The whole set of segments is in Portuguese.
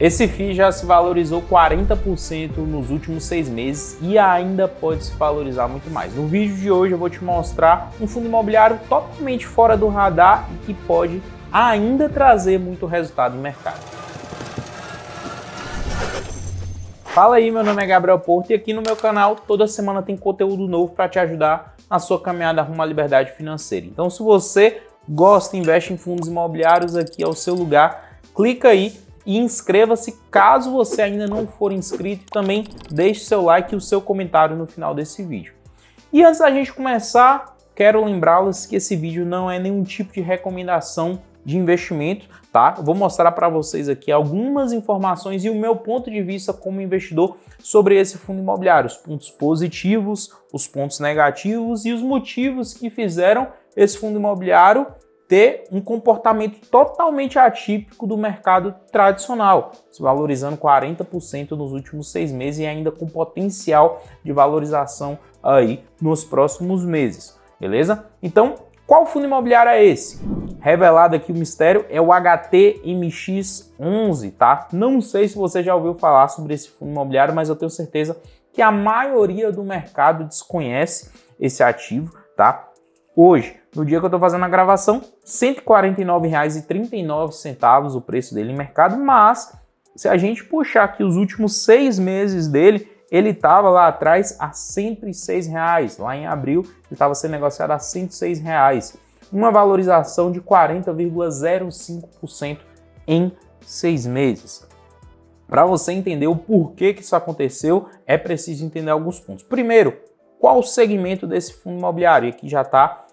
Esse FII já se valorizou 40% nos últimos 6 meses e ainda pode se valorizar muito mais. No vídeo de hoje eu vou te mostrar um fundo imobiliário totalmente fora do radar e que pode ainda trazer muito resultado no mercado. Fala aí, meu nome é Gabriel Porto e aqui no meu canal toda semana tem conteúdo novo para te ajudar na sua caminhada rumo à liberdade financeira. Então, se você gosta e investe em fundos imobiliários, aqui é o seu lugar. Clica aí e inscreva-se caso você ainda não for inscrito. Também deixe seu like e o seu comentário no final desse vídeo. E antes da gente começar, quero lembrá-los que esse vídeo não é nenhum tipo de recomendação de investimento, tá? Eu vou mostrar para vocês aqui algumas informações e o meu ponto de vista como investidor sobre esse fundo imobiliário, os pontos positivos, os pontos negativos e os motivos que fizeram esse fundo imobiliário ter um comportamento totalmente atípico do mercado tradicional, se valorizando 40% nos últimos 6 meses e ainda com potencial de valorização aí nos próximos meses, beleza? Então, qual fundo imobiliário é esse? Revelado aqui o mistério, é o HTMX11, tá? Não sei se você já ouviu falar sobre esse fundo imobiliário, mas eu tenho certeza que a maioria do mercado desconhece esse ativo, tá? Hoje, no dia que eu estou fazendo a gravação, R$ 149,39 o preço dele em mercado, mas se a gente puxar aqui os últimos 6 meses dele, ele estava lá atrás a R$ 106, lá em abril ele estava sendo negociado a R$ 106, uma valorização de 40,05% em 6 meses. Para você entender o porquê que isso aconteceu, é preciso entender alguns pontos. Primeiro, qual o segmento desse fundo imobiliário? E aqui já está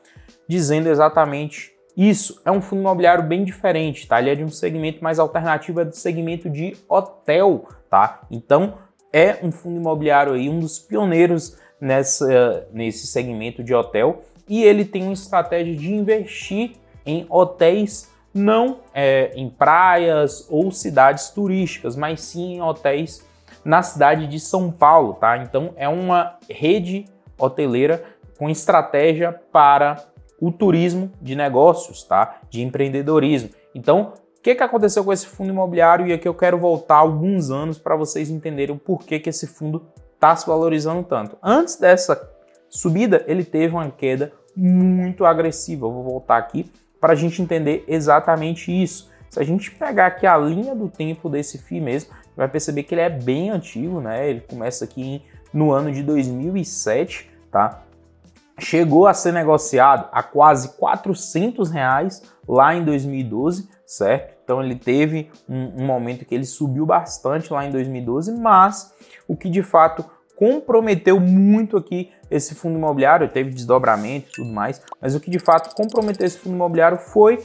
dizendo exatamente isso. É um fundo imobiliário bem diferente, tá? Ele é de um segmento mais alternativo, é do segmento de hotel, tá? Então, é um fundo imobiliário aí, um dos pioneiros nesse segmento de hotel, e ele tem uma estratégia de investir em hotéis não em praias ou cidades turísticas, mas sim em hotéis na cidade de São Paulo, tá? Então é uma rede hoteleira com estratégia para o turismo de negócios, tá? De empreendedorismo. Então, o que aconteceu com esse fundo imobiliário? E aqui eu quero voltar alguns anos para vocês entenderem o porquê que esse fundo está se valorizando tanto. Antes dessa subida, ele teve uma queda muito agressiva. Eu vou voltar aqui para a gente entender exatamente isso. Se a gente pegar aqui a linha do tempo desse FII mesmo, vai perceber que ele é bem antigo, né? Ele começa aqui no ano de 2007, tá? Chegou a ser negociado a quase R$ 400 lá em 2012, certo? Então ele teve um momento que ele subiu bastante lá em 2012, mas o que de fato comprometeu muito aqui esse fundo imobiliário, teve desdobramento e tudo mais, mas o que de fato comprometeu esse fundo imobiliário foi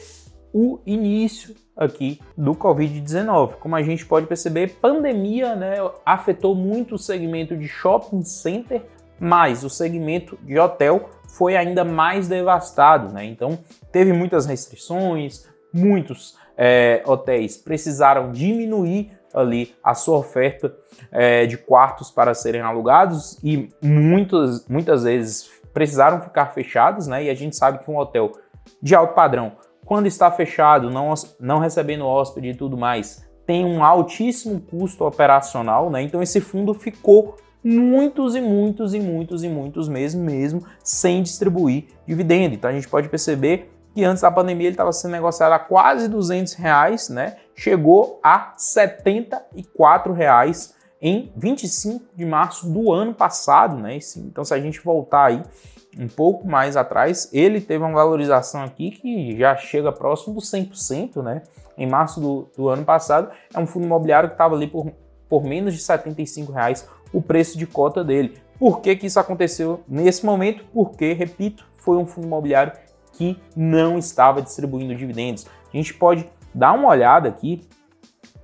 o início aqui do Covid-19. Como a gente pode perceber, pandemia, né, afetou muito o segmento de shopping center, mas o segmento de hotel foi ainda mais devastado, né? Então teve muitas restrições, muitos hotéis precisaram diminuir ali a sua oferta de quartos para serem alugados e muitas vezes precisaram ficar fechados, né? E a gente sabe que um hotel de alto padrão, quando está fechado, não recebendo hóspede e tudo mais, tem um altíssimo custo operacional, né? Então esse fundo ficou muitos meses mesmo sem distribuir dividendo. Então a gente pode perceber que antes da pandemia ele estava sendo negociado a quase R$ 200, né? Chegou a R$ 74 em 25 de março do ano passado, né? Então se a gente voltar aí um pouco mais atrás, ele teve uma valorização aqui que já chega próximo do 100%, né? Em março do ano passado, é um fundo imobiliário que estava ali por menos de R$ 75 o preço de cota dele. Por que isso aconteceu nesse momento? Porque, repito, foi um fundo imobiliário que não estava distribuindo dividendos. A gente pode dar uma olhada aqui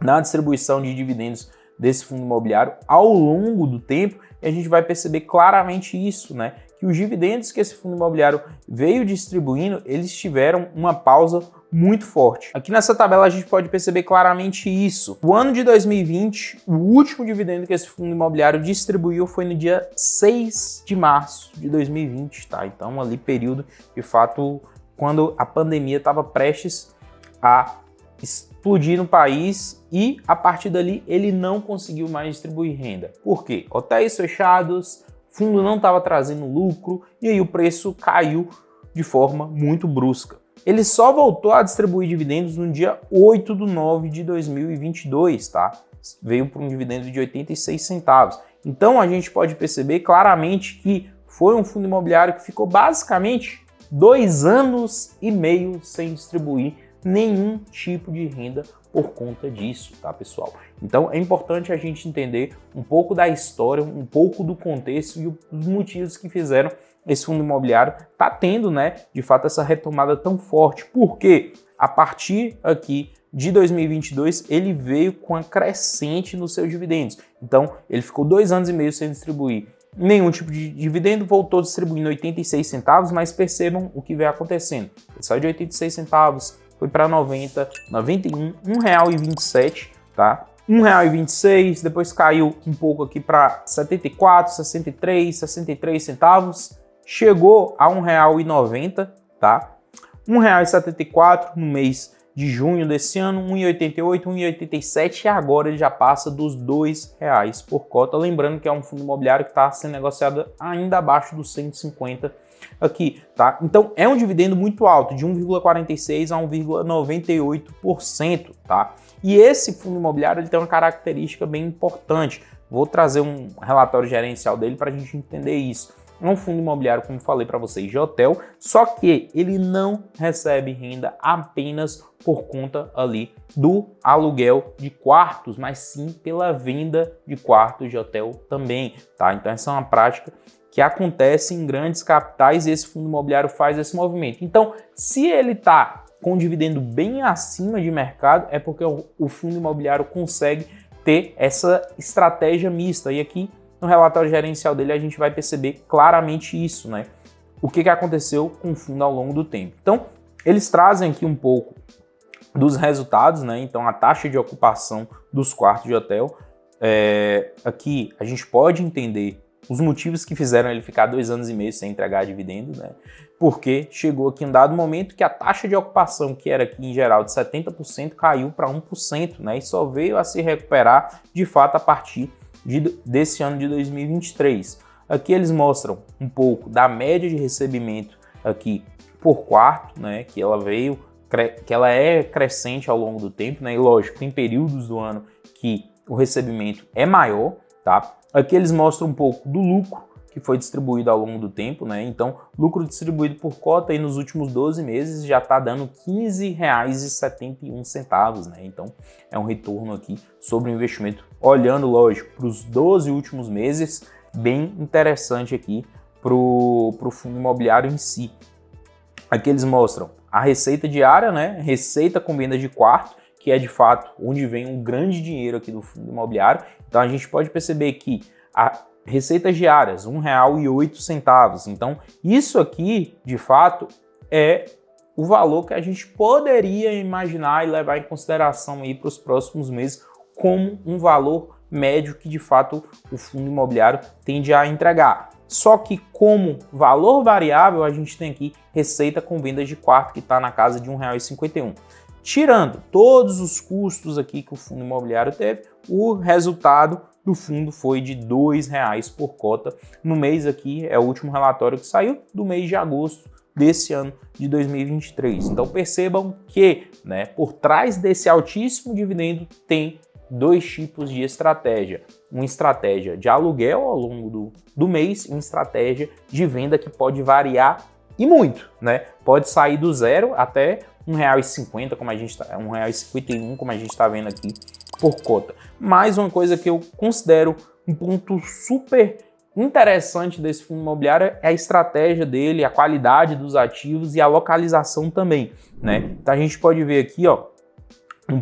na distribuição de dividendos desse fundo imobiliário ao longo do tempo e a gente vai perceber claramente isso, né? Que os dividendos que esse fundo imobiliário veio distribuindo, eles tiveram uma pausa muito forte. Aqui nessa tabela a gente pode perceber claramente isso. O ano de 2020, o último dividendo que esse fundo imobiliário distribuiu foi no dia 6 de março de 2020, tá? Então ali período, de fato, quando a pandemia estava prestes a explodir no país e a partir dali ele não conseguiu mais distribuir renda. Por quê? Hotéis fechados, fundo não estava trazendo lucro e aí o preço caiu de forma muito brusca. Ele só voltou a distribuir dividendos no dia 8 de 9 de 2022, tá? Veio por um dividendo de 86 centavos. Então a gente pode perceber claramente que foi um fundo imobiliário que ficou basicamente 2 anos e meio sem distribuir nenhum tipo de renda por conta disso, tá, pessoal? Então é importante a gente entender um pouco da história, um pouco do contexto e os motivos que fizeram esse fundo imobiliário tá tendo, né, de fato essa retomada tão forte. Porque a partir aqui de 2022 ele veio com a crescente nos seus dividendos. Então ele ficou 2 anos e meio sem distribuir nenhum tipo de dividendo, voltou distribuindo 86 centavos, mas percebam o que vem acontecendo. Ele saiu de 86 centavos, foi para 90, 91, R$1,27, tá? R$1,26, depois caiu um pouco aqui para 74, 63 centavos, chegou a R$1,90, tá? R$1,74 no mês de junho desse ano, R$1,88, R$1,87 e agora ele já passa dos R$2 por cota. Lembrando que é um fundo imobiliário que está sendo negociado ainda abaixo dos 150 aqui, tá? Então é um dividendo muito alto, de 1,46% a 1,98%, tá? E esse fundo imobiliário ele tem uma característica bem importante. Vou trazer um relatório gerencial dele para a gente entender isso. É um fundo imobiliário, como falei para vocês, de hotel, só que ele não recebe renda apenas por conta ali do aluguel de quartos, mas sim pela venda de quartos de hotel também, tá? Então essa é uma prática que acontece em grandes capitais e esse fundo imobiliário faz esse movimento. Então, se ele está com um dividendo bem acima de mercado, é porque o fundo imobiliário consegue ter essa estratégia mista. E aqui no relatório gerencial dele a gente vai perceber claramente isso, né? O que aconteceu com o fundo ao longo do tempo. Então, eles trazem aqui um pouco dos resultados, né? Então, a taxa de ocupação dos quartos de hotel. Aqui a gente pode entender os motivos que fizeram ele ficar 2 anos e meio sem entregar dividendo, né? Porque chegou aqui um dado momento que a taxa de ocupação, que era aqui em geral de 70%, caiu para 1%, né? E só veio a se recuperar de fato a partir desse ano de 2023. Aqui eles mostram um pouco da média de recebimento aqui por quarto, né? Que ela é crescente ao longo do tempo, né? E lógico, tem períodos do ano que o recebimento é maior, tá? Aqui eles mostram um pouco do lucro que foi distribuído ao longo do tempo, né? Então, lucro distribuído por cota aí nos últimos 12 meses já está dando R$15,71, né? Então, é um retorno aqui sobre o investimento. Olhando, lógico, para os 12 últimos meses, bem interessante aqui para o fundo imobiliário em si. Aqui eles mostram a receita diária, né? Receita com venda de quarto, que é de fato onde vem um grande dinheiro aqui do fundo imobiliário. Então, a gente pode perceber que a receitas diárias, R$1,08. Então, isso aqui, de fato, é o valor que a gente poderia imaginar e levar em consideração aí para os próximos meses como um valor médio que, de fato, o fundo imobiliário tende a entregar. Só que como valor variável, a gente tem aqui receita com vendas de quarto, que está na casa de R$1,51. Tirando todos os custos aqui que o fundo imobiliário teve, o resultado do fundo foi de R$2 por cota no mês aqui, é o último relatório que saiu do mês de agosto desse ano de 2023. Então percebam que, né, por trás desse altíssimo dividendo tem 2 tipos de estratégia. Uma estratégia de aluguel ao longo do mês e uma estratégia de venda que pode variar e muito, né? Pode sair do zero até R$1,50, como a gente está, R$1,51, como a gente está vendo aqui por cota. Mais uma coisa que eu considero um ponto super interessante desse fundo imobiliário é a estratégia dele, a qualidade dos ativos e a localização também, né? Então a gente pode ver aqui, ó, um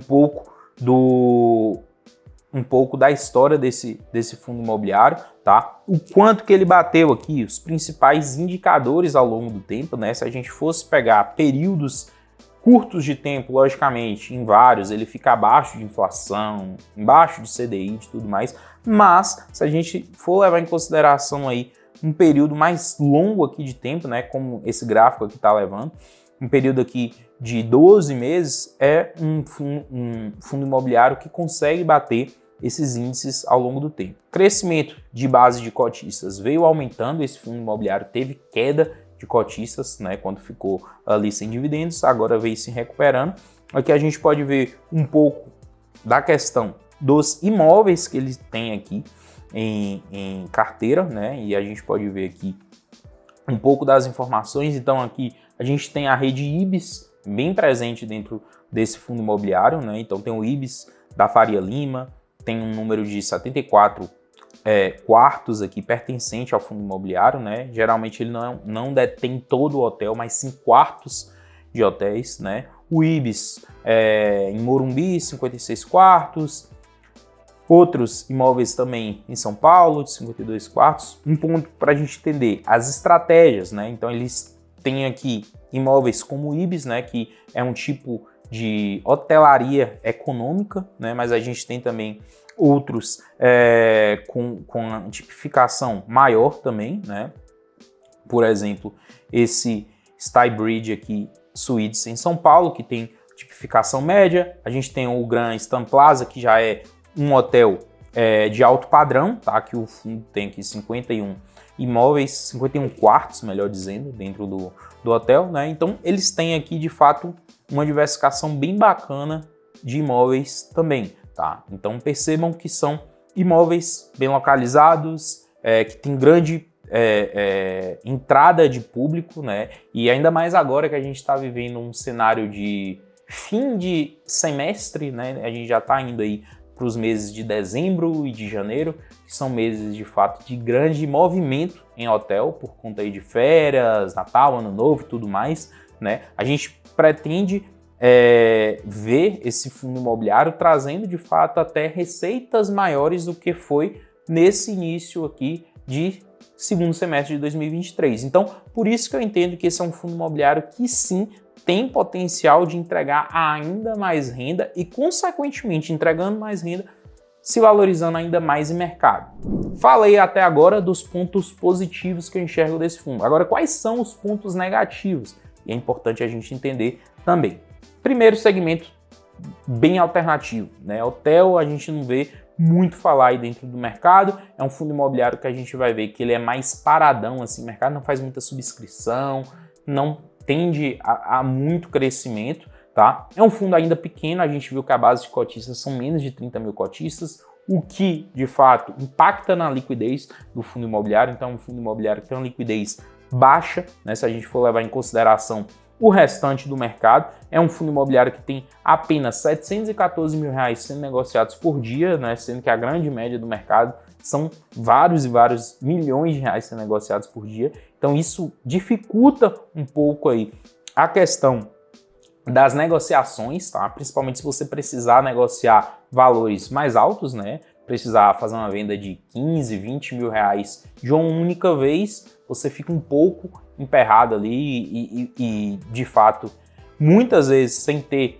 pouco da história desse fundo imobiliário, tá? O quanto que ele bateu aqui, os principais indicadores ao longo do tempo, né? Se a gente fosse pegar períodos curtos de tempo, logicamente, em vários, ele fica abaixo de inflação, embaixo de CDI e tudo mais, mas se a gente for levar em consideração aí um período mais longo aqui de tempo, né, como esse gráfico aqui está levando, um período aqui de 12 meses, é um fundo imobiliário que consegue bater esses índices ao longo do tempo. Crescimento de base de cotistas veio aumentando, esse fundo imobiliário teve queda de cotistas, né, quando ficou ali sem dividendos, agora veio se recuperando. Aqui a gente pode ver um pouco da questão dos imóveis que eles têm aqui em carteira, né, e a gente pode ver aqui um pouco das informações. Então aqui a gente tem a rede IBIS bem presente dentro desse fundo imobiliário, né, então tem o IBIS da Faria Lima, tem um número de 74 quartos aqui pertencente ao fundo imobiliário, né? Geralmente ele não detém todo o hotel, mas sim quartos de hotéis, né? O IBIS em Morumbi, 56 quartos. Outros imóveis também em São Paulo, de 52 quartos. Um ponto para a gente entender, as estratégias, né? Então eles têm aqui imóveis como o IBIS, né? Que é um tipo de hotelaria econômica, né? Mas a gente tem também outros com a tipificação maior também, né? Por exemplo, esse Skybridge aqui, Suítes em São Paulo, que tem tipificação média. A gente tem o Grand Stan Plaza, que já é um hotel de alto padrão, tá? Que o fundo tem aqui 51 imóveis, 51 quartos, melhor dizendo, dentro do hotel, né? Então, eles têm aqui, de fato, uma diversificação bem bacana de imóveis também, tá? Então, percebam que são imóveis bem localizados, que tem grande entrada de público, né? E ainda mais agora que a gente está vivendo um cenário de fim de semestre, né? A gente já está indo aí para os meses de dezembro e de janeiro, que são meses de fato de grande movimento em hotel, por conta aí de férias, Natal, Ano Novo e tudo mais, né? A gente pretende ver esse fundo imobiliário trazendo de fato até receitas maiores do que foi nesse início aqui de segundo semestre de 2023. Então, por isso que eu entendo que esse é um fundo imobiliário que sim tem potencial de entregar ainda mais renda e, consequentemente, entregando mais renda, se valorizando ainda mais em mercado. Falei até agora dos pontos positivos que eu enxergo desse fundo. Agora, quais são os pontos negativos? E é importante a gente entender também. Primeiro segmento, bem alternativo, né? Hotel a gente não vê muito falar aí dentro do mercado, é um fundo imobiliário que a gente vai ver que ele é mais paradão, assim, o mercado não faz muita subscrição, não tende a muito crescimento, tá? É um fundo ainda pequeno, a gente viu que a base de cotistas são menos de 30 mil cotistas, o que, de fato, impacta na liquidez do fundo imobiliário. Então, é um fundo imobiliário que tem uma liquidez baixa, né? Se a gente for levar em consideração o restante do mercado. É um fundo imobiliário que tem apenas 714 mil reais sendo negociados por dia, né? Sendo que a grande média do mercado são vários e vários milhões de reais sendo negociados por dia. Então isso dificulta um pouco aí a questão das negociações, tá? Principalmente se você precisar negociar valores mais altos, né? Precisar fazer uma venda de 15, 20 mil reais de uma única vez, você fica um pouco emperrado ali e de fato, muitas vezes sem ter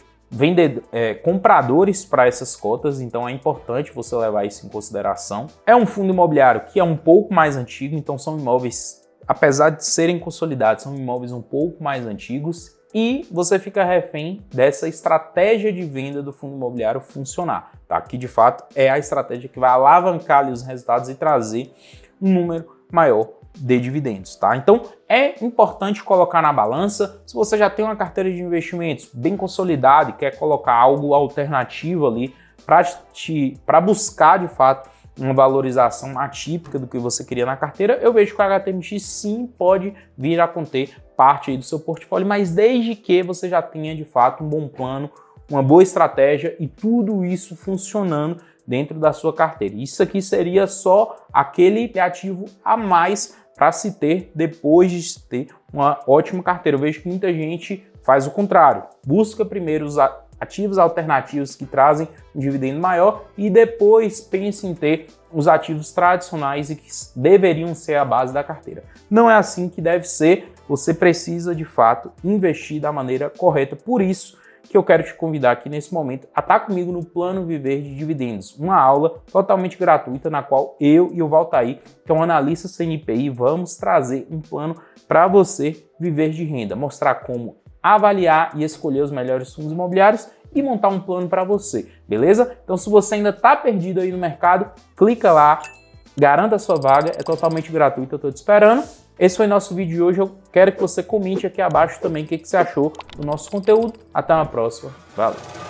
compradores para essas cotas, então é importante você levar isso em consideração. É um fundo imobiliário que é um pouco mais antigo, então são imóveis, apesar de serem consolidados, são imóveis um pouco mais antigos e você fica refém dessa estratégia de venda do fundo imobiliário funcionar, tá? Que de fato é a estratégia que vai alavancar ali os resultados e trazer um número maior de dividendos, tá? Então é importante colocar na balança. Se você já tem uma carteira de investimentos bem consolidada e quer colocar algo alternativo ali para buscar de fato uma valorização atípica do que você queria na carteira, eu vejo que o HTMX sim pode vir a conter parte aí do seu portfólio, mas desde que você já tenha de fato um bom plano, uma boa estratégia e tudo isso funcionando dentro da sua carteira. Isso aqui seria só aquele ativo a mais para se ter depois de ter uma ótima carteira. Eu vejo que muita gente faz o contrário, busca primeiro os ativos alternativos que trazem um dividendo maior e depois pensa em ter os ativos tradicionais e que deveriam ser a base da carteira. Não é assim que deve ser, você precisa de fato investir da maneira correta. Por isso que eu quero te convidar aqui nesse momento a estar comigo no Plano Viver de Dividendos, uma aula totalmente gratuita na qual eu e o Valtair, que é um analista CNPI, vamos trazer um plano para você viver de renda, mostrar como avaliar e escolher os melhores fundos imobiliários e montar um plano para você, beleza? Então se você ainda está perdido aí no mercado, clica lá, garanta a sua vaga, é totalmente gratuito, eu estou te esperando. Esse foi nosso vídeo de hoje, eu quero que você comente aqui abaixo também o que você achou do nosso conteúdo. Até uma próxima, valeu!